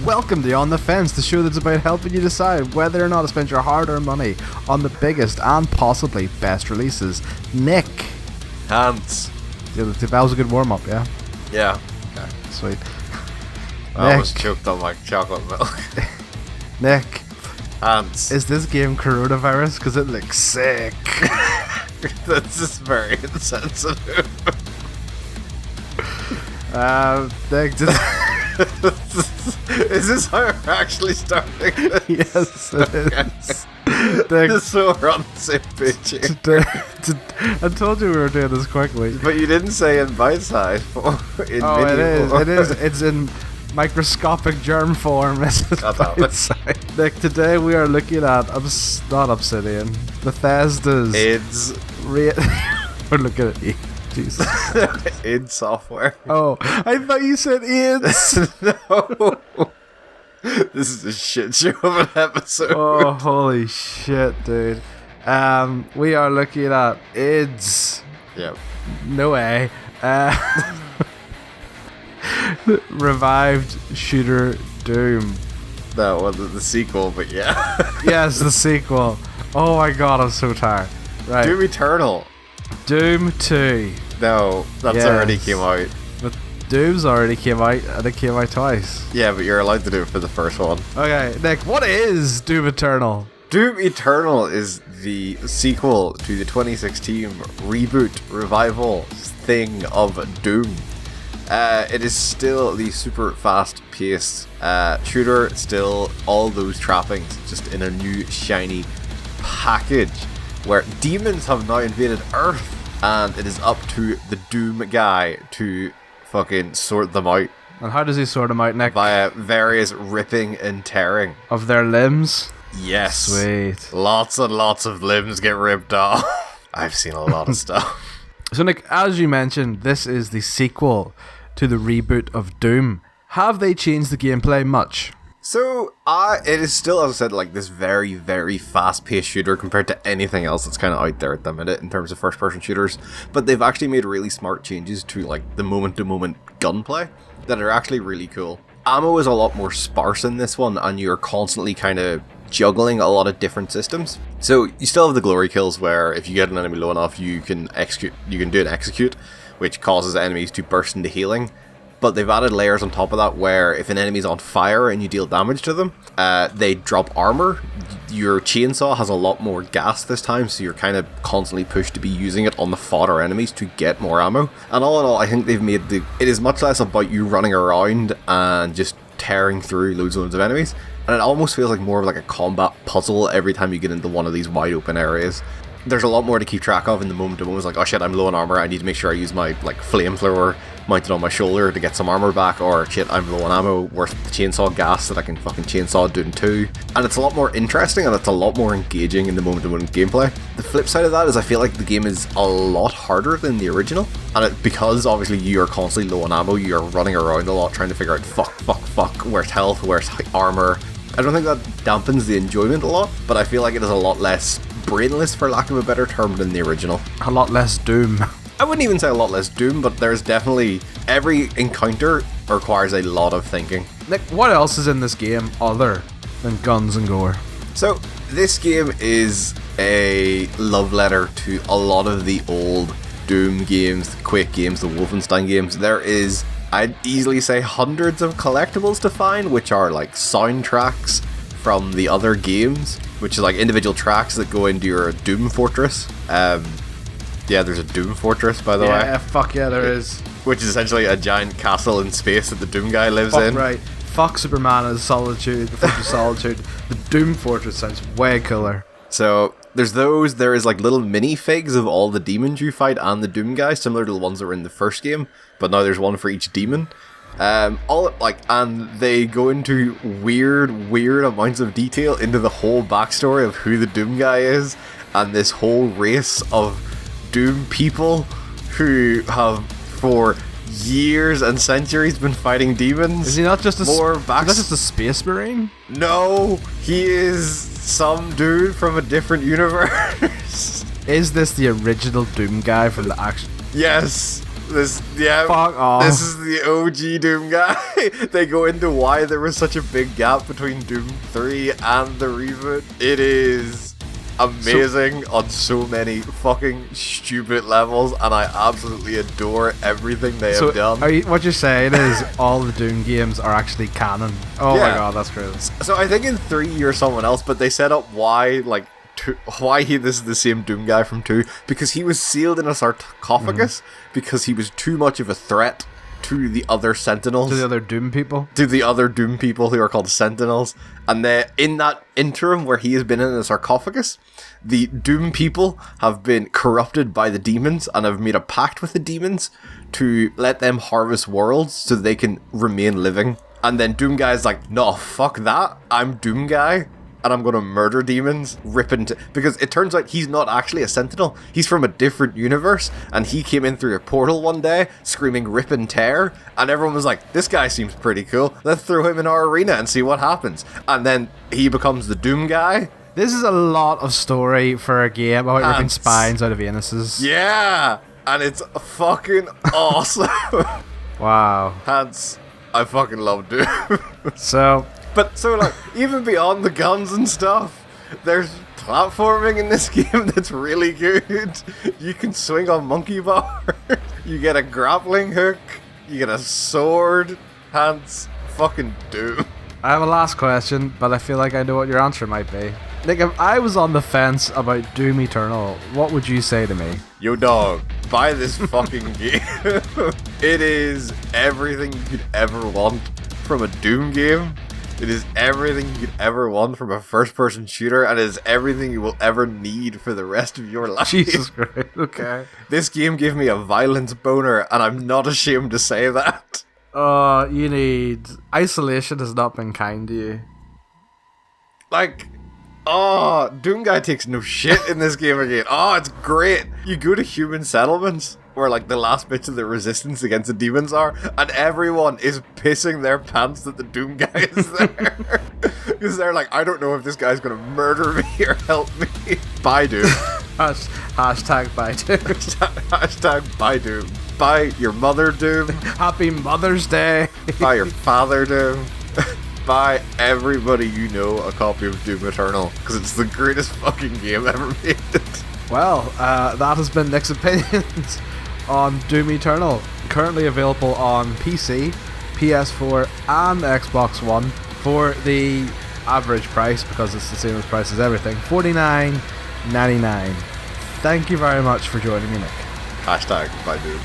Welcome to On the Fence, the show that's about helping you decide whether or not to spend your hard-earned money on the biggest and possibly best releases. Nick. Hands. Yeah, that was a good warm-up, yeah? Yeah. Okay, sweet. I almost choked on my chocolate milk. Nick. Hands. Is this game coronavirus? Because it looks sick. That's just very insensitive. Nick, is this how we're actually starting this? Yes, it is. Just so we're on the same page here. I told you we were doing this quickly. But you didn't say in bite-sized form. In oh, mini it form. is. It's in microscopic germ form. Nick, today we are looking at not Obsidian, Bethesda's ID's. We're looking at Jesus. id Software. Oh, I thought you said ID's. No. This is a shit show of an episode. Oh, holy shit, dude. We are looking at ID's. Yep. No way. Revived shooter Doom. That wasn't the sequel, but yeah. Yes, the sequel. Oh my god, I'm so tired. Right. Doom Eternal. Doom 2. No, that's already came out. But Doom's already came out, and it came out twice. Yeah, but you're allowed to do it for the first one. Okay, Nick, what is Doom Eternal? Doom Eternal is the sequel to the 2016 reboot, revival thing of Doom. It is still the super fast-paced shooter, still all those trappings, just in a new shiny package, where demons have now invaded Earth, and it is up to the Doom guy to fucking sort them out. And how does he sort them out, Nick? Via various ripping and tearing. Of their limbs? Yes. Sweet. Lots and lots of limbs get ripped off. I've seen a lot of stuff. So Nick, as you mentioned, this is the sequel to the reboot of Doom. Have they changed the gameplay much? So, it is still, as I said, like this very, very fast-paced shooter compared to anything else that's kind of out there at the minute in terms of first-person shooters. But they've actually made really smart changes to like the moment-to-moment gunplay that are actually really cool. Ammo is a lot more sparse in this one, and you're constantly kind of juggling a lot of different systems. So you still have the glory kills, where if you get an enemy low enough, you can do an execute, which causes enemies to burst into healing. But they've added layers on top of that, where if an enemy's on fire and you deal damage to them, they drop armor. Your chainsaw has a lot more gas this time, so you're kind of constantly pushed to be using it on the fodder enemies to get more ammo. And all in all, I think they've made it is much less about you running around and just tearing through loads and loads of enemies, and it almost feels like more of like a combat puzzle every time you get into one of these wide open areas. There's a lot more to keep track of in the moment to moment. It's like, oh shit, I'm low on armor, I need to make sure I use my like flamethrower mounted on my shoulder to get some armor back, or shit, I'm low on ammo, worth the chainsaw gas that I can fucking chainsaw Doom 2. And it's a lot more interesting, and it's a lot more engaging in the moment to moment gameplay. The flip side of that is I feel like the game is a lot harder than the original, and because obviously you are constantly low on ammo, you are running around a lot trying to figure out fuck, where's health, where's armor. I don't think that dampens the enjoyment a lot, but I feel like it is a lot less brainless, for lack of a better term, than the original. A lot less Doom. I wouldn't even say a lot less Doom, but there's definitely, every encounter requires a lot of thinking. Nick, what else is in this game other than guns and gore? So, this game is a love letter to a lot of the old Doom games, the Quake games, the Wolfenstein games. There is, I'd easily say, hundreds of collectibles to find, which are like soundtracks from the other games, which is like individual tracks that go into your Doom Fortress. Yeah, there's a Doom Fortress, by the way. Yeah, fuck yeah, there is. Which is essentially a giant castle in space that the Doom guy lives in. Right. Fuck Superman as Solitude, the Fortress of Solitude. The Doom Fortress sounds way cooler. So, There's those. There is like little minifigs of all the demons you fight and the Doom guy, similar to the ones that were in the first game. But now there's one for each demon. And they go into weird amounts of detail into the whole backstory of who the Doom guy is, and this whole race of Doom people who have for years and centuries been fighting demons. Is he not just a More not just a space marine? No, he is some dude from a different universe. Is this the original Doom guy from the action? Yes. Fuck off. This is the OG Doom guy. They go into why there was such a big gap between Doom 3 and the reboot. It is amazing on so many fucking stupid levels, and I absolutely adore everything they have done. What you're saying is all the Doom games are actually canon. Oh my god, that's crazy. So I think in 3 you're someone else, but they set up why this is the same Doom guy from 2, because he was sealed in a sarcophagus because he was too much of a threat to the other Sentinels. To the other Doom people? To the other Doom people who are called Sentinels. And in that interim where he has been in a sarcophagus, the Doom people have been corrupted by the demons and have made a pact with the demons to let them harvest worlds so they can remain living. And then Doom Guy's like, no, fuck that. I'm Doom Guy. And I'm going to murder demons, because it turns out he's not actually a Sentinel. He's from a different universe, and he came in through a portal one day, screaming rip and tear, and everyone was like, this guy seems pretty cool. Let's throw him in our arena and see what happens. And then he becomes the Doom Guy. This is a lot of story for a game about ripping spines out of anuses. Yeah, and it's fucking awesome. Wow. Hence, I fucking love Doom. So, like, even beyond the guns and stuff, there's platforming in this game that's really good. You can swing on monkey bar. You get a grappling hook. You get a sword. Hence, fucking Doom. I have a last question, but I feel like I know what your answer might be. Like, if I was on the fence about Doom Eternal, what would you say to me? Yo, dog, buy this fucking game. It is everything you could ever want from a Doom game. It is everything you could ever want from a first-person shooter, and it is everything you will ever need for the rest of your life. Jesus Christ, okay. This game gave me a violence boner, and I'm not ashamed to say that. You need... Isolation has not been kind to you. Like... Doom Guy takes no shit in this game again. It's great. You go to human settlements where like the last bits of the resistance against the demons are, and everyone is pissing their pants that the Doom Guy is there. Because they're like, I don't know if this guy's gonna murder me or help me. Bye, Doom. Hashtag bye, Doom. Hashtag bye, Doom. Bye your mother, Doom. Happy Mother's Day. Bye your father, Doom. Buy everybody you know a copy of Doom Eternal, because it's the greatest fucking game ever made. Well, that has been Nick's opinions on Doom Eternal, currently available on PC, PS4 and Xbox One for the average price, because it's the same as price as everything, $49.99. Thank you very much for joining me, Nick. Hashtag bye Doom.